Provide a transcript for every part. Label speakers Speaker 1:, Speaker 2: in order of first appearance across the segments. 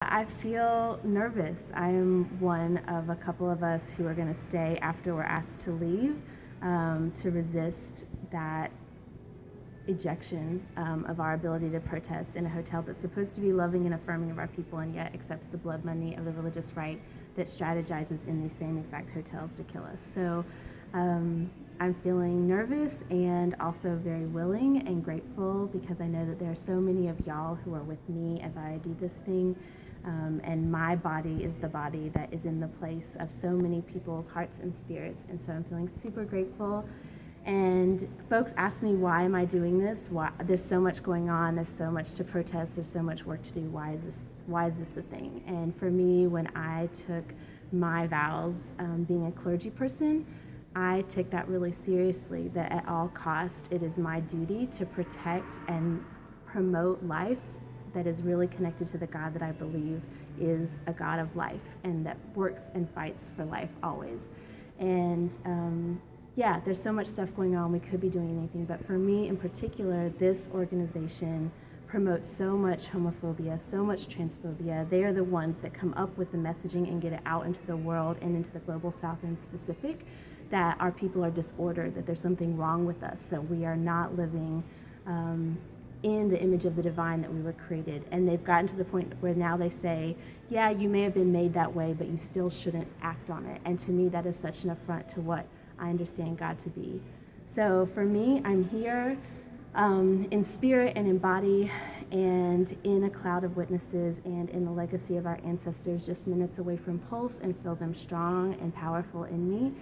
Speaker 1: I feel nervous. I am one of a couple of us who are going to stay after we're asked to leave, to resist that ejection of our ability to protest in a hotel that's supposed to be loving and affirming of our people and yet accepts the blood money of the religious right that strategizes in these same exact hotels to kill us. So I'm feeling nervous and also very willing and grateful because I know that there are so many of y'all who are with me as I do this thing. And my body is the body that is in the place of so many people's hearts and spirits. And so I'm feeling super grateful. And folks ask me, why am I doing this? Why? There's so much going on. There's so much to protest. There's so much work to do. Why is this a thing? And for me, when I took my vows, being a clergy person, I take that really seriously, that at all cost, it is my duty to protect and promote life that is really connected to the God that I believe is a God of life and that works and fights for life always. And yeah, there's so much stuff going on. We could be doing anything, but for me in particular, this organization promotes so much homophobia, so much transphobia. They are the ones that come up with the messaging and get it out into the world and into the global south in specific, that our people are disordered, that there's something wrong with us, that we are not living in the image of the divine that we were created. And they've gotten to the point where now they say, yeah, you may have been made that way, but you still shouldn't act on it. And to me, that is such an affront to what I understand God to be. So for me, I'm here in spirit and in body and in a cloud of witnesses and in the legacy of our ancestors, just minutes away from Pulse, and feel them strong and powerful in me.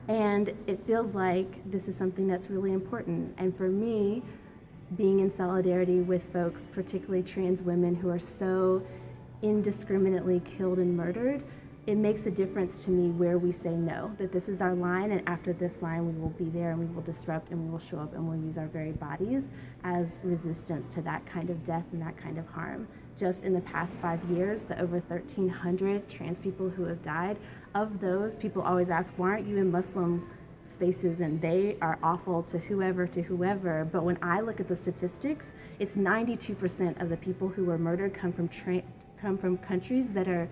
Speaker 1: And it feels like this is something that's really important. And for me, being in solidarity with folks, particularly trans women who are so indiscriminately killed and murdered, it makes a difference to me where we say no, that this is our line, and after this line we will be there and we will disrupt and we will show up and we'll use our very bodies as resistance to that kind of death and that kind of harm. Just in the past 5 years, the over 1,300 trans people who have died, of those, people always ask, why aren't you in Muslim spaces? And they are awful to whoever. But when I look at the statistics, it's 92% of the people who were murdered come from countries that are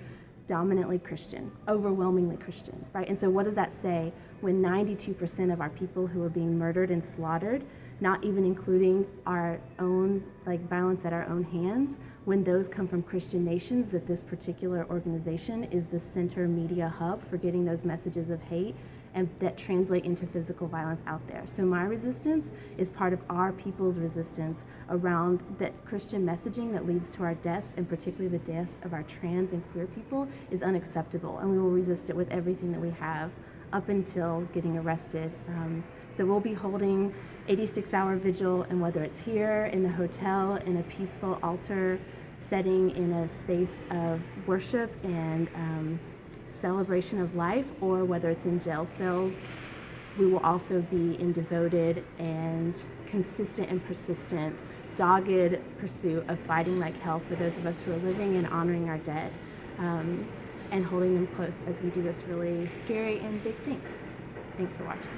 Speaker 1: dominantly Christian, overwhelmingly Christian, right? And so what does that say when 92% of our people who are being murdered and slaughtered, not even including our own violence at our own hands, when those come from Christian nations, that this particular organization is the center media hub for getting those messages of hate and that translate into physical violence out there. So my resistance is part of our people's resistance around that Christian messaging that leads to our deaths, and particularly the deaths of our trans and queer people, is unacceptable, and we will resist it with everything that we have up until getting arrested. So we'll be holding 86-hour vigil, and whether it's here in the hotel in a peaceful altar setting in a space of worship and celebration of life, or whether it's in jail cells, we will also be in devoted and consistent and persistent, dogged pursuit of fighting like hell for those of us who are living and honoring our dead, and holding them close as we do this really scary and big thing. Thanks for watching.